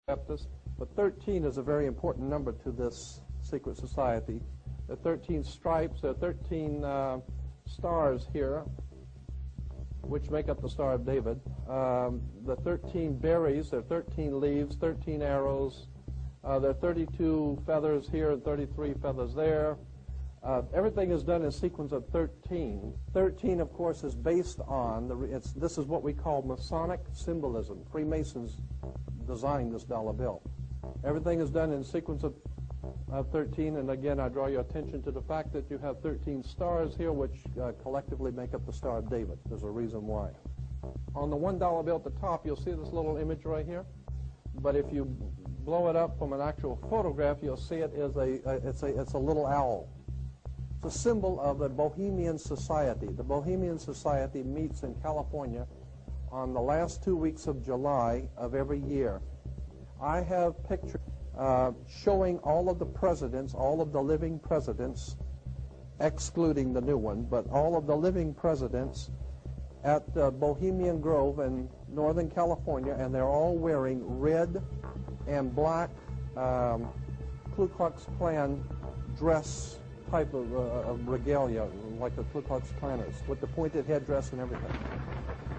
Baptist, but 13 is a very important number to this secret society. There are 13 stripes, there are 13 stars here, which make up the Star of David. The 13 berries, there are 13 leaves, 13 arrows. There are 32 feathers here and 33 feathers there. Everything is done in sequence of 13. 13, of course, is based on, this is what we call Masonic symbolism. Freemasons designed this dollar bill. Everything is done in sequence of 13, and again, I draw your attention to the fact that you have 13 stars here, which collectively make up the Star of David. There's a reason why. On the $1 bill at the top, you'll see this little image right here, but if you blow it up from an actual photograph, you'll see it is it's a little owl. It's a symbol of the Bohemian Society. The Bohemian Society meets in California on the last 2 weeks of July of every year. I have pictures showing all of the presidents, all of the living presidents, excluding the new one, but all of the living presidents at Bohemian Grove in Northern California, and they're all wearing red and black Ku Klux Klan dress type of regalia, like the Ku Klux Klanners, with the pointed headdress and everything.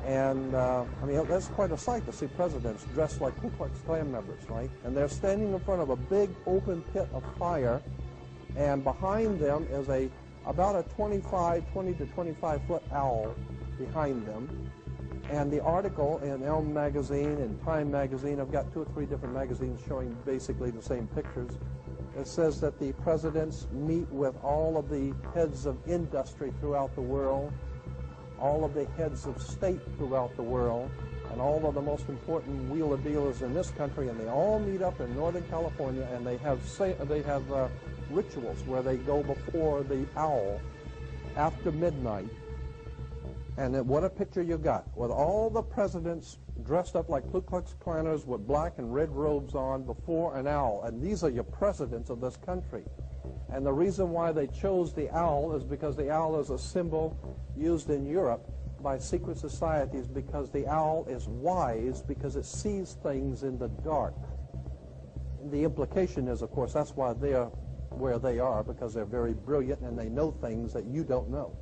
And, I mean, that's quite a sight to see presidents dressed like Ku Klux Klan members, right? And they're standing in front of a big open pit of fire, and behind them is about a 20 to 25-foot owl behind them. And the article in Elm magazine and Time magazine, I've got 2 or 3 different magazines showing basically the same pictures. It says that the presidents meet with all of the heads of industry throughout the world, all of the heads of state throughout the world, and all of the most important wheeler dealers in this country, and they all meet up in Northern California, and they have rituals where they go before the owl after midnight. And then what a picture you got, with all the presidents dressed up like Ku Klux Klanners with black and red robes on before an owl. And these are your presidents of this country. And the reason why they chose the owl is because the owl is a symbol used in Europe by secret societies, because the owl is wise, because it sees things in the dark. And the implication is, of course, that's why they're where they are, because they're very brilliant and they know things that you don't know.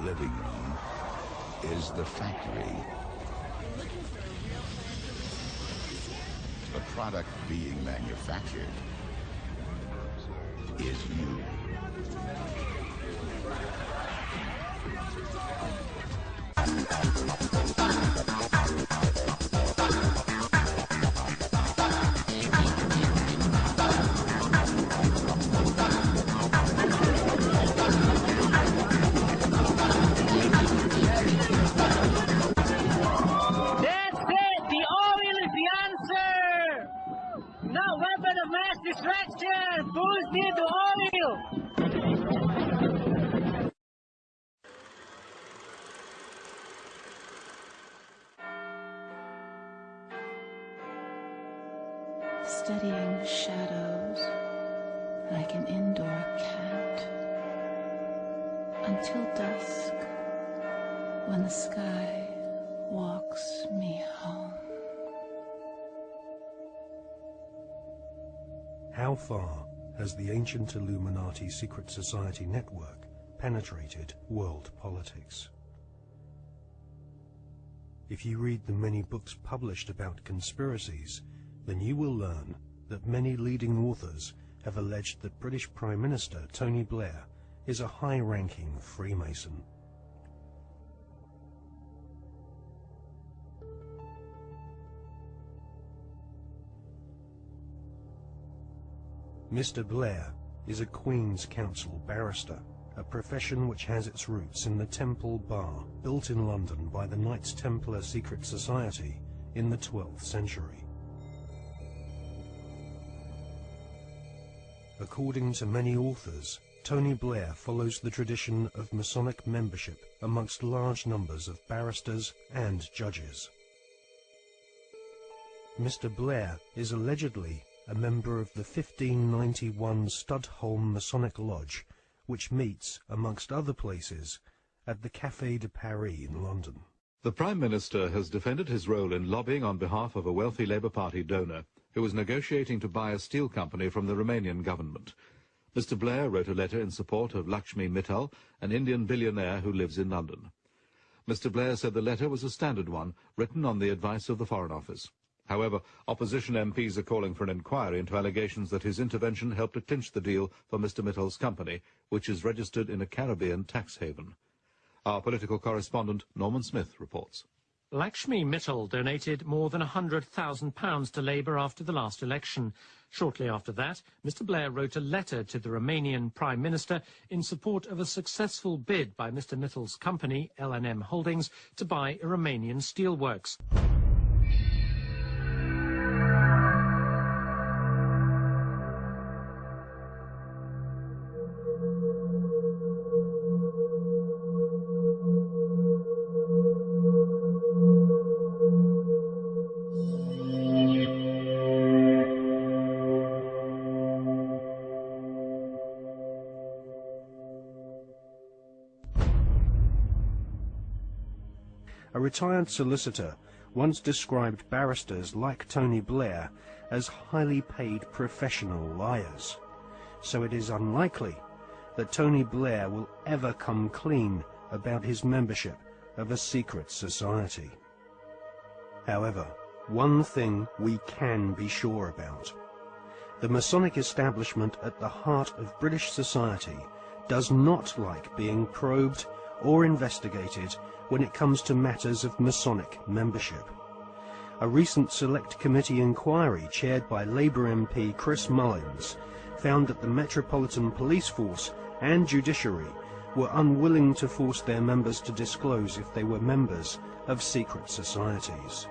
Living room is the factory. The product being manufactured is you. Studying shadows like an indoor cat until dusk, when the sky walks me home. How far has the ancient Illuminati secret society network penetrated world politics? If you read the many books published about conspiracies, then you will learn that many leading authors have alleged that British Prime Minister Tony Blair is a high-ranking Freemason. Mr. Blair is a Queen's Counsel barrister a profession which has its roots in the Temple Bar, built in London by the Knights Templar secret society in the 12th century. According to many authors, Tony Blair follows the tradition of Masonic membership amongst large numbers of barristers and judges. Mr. Blair is allegedly a member of the 1591 Studholme Masonic Lodge, which meets, amongst other places, at the Café de Paris in London. The Prime Minister has defended his role in lobbying on behalf of a wealthy Labour Party donor who was negotiating to buy a steel company from the Romanian government. Mr. Blair wrote a letter in support of Lakshmi Mittal, an Indian billionaire who lives in London. Mr. Blair said the letter was a standard one, written on the advice of the Foreign Office. However, opposition MPs are calling for an inquiry into allegations that his intervention helped to clinch the deal for Mr. Mittal's company, which is registered in a Caribbean tax haven. Our political correspondent, Norman Smith, reports. Lakshmi Mittal donated more than £100,000 to Labour after the last election. Shortly after that, Mr. Blair wrote a letter to the Romanian Prime Minister in support of a successful bid by Mr. Mittal's company, L&M Holdings, to buy a Romanian steelworks. A retired solicitor once described barristers like Tony Blair as highly paid professional liars, so it is unlikely that Tony Blair will ever come clean about his membership of a secret society. However, one thing we can be sure about. The Masonic establishment at the heart of British society does not like being probed or investigated when it comes to matters of Masonic membership. A recent Select Committee inquiry chaired by Labour MP Chris Mullins found that the Metropolitan Police Force and Judiciary were unwilling to force their members to disclose if they were members of secret societies.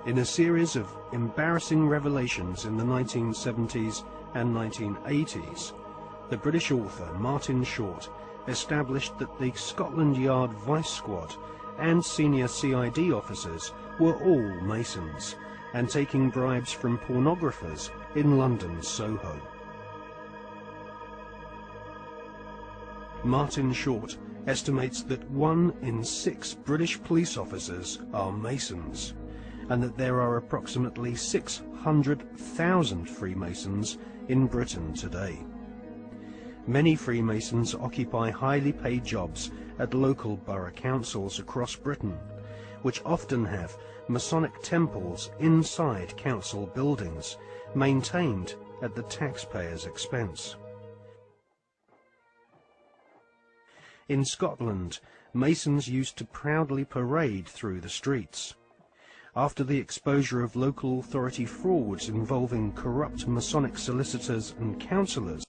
In a series of embarrassing revelations in the 1970s and 1980s, the British author Martin Short established that the Scotland Yard Vice Squad and senior CID officers were all Masons and taking bribes from pornographers in London's Soho. Martin Short estimates that 1 in 6 British police officers are Masons, and that there are approximately 600,000 Freemasons in Britain today. Many Freemasons occupy highly paid jobs at local borough councils across Britain, which often have Masonic temples inside council buildings, maintained at the taxpayer's expense. In Scotland, Masons used to proudly parade through the streets. After the exposure of local authority frauds involving corrupt Masonic solicitors and councillors,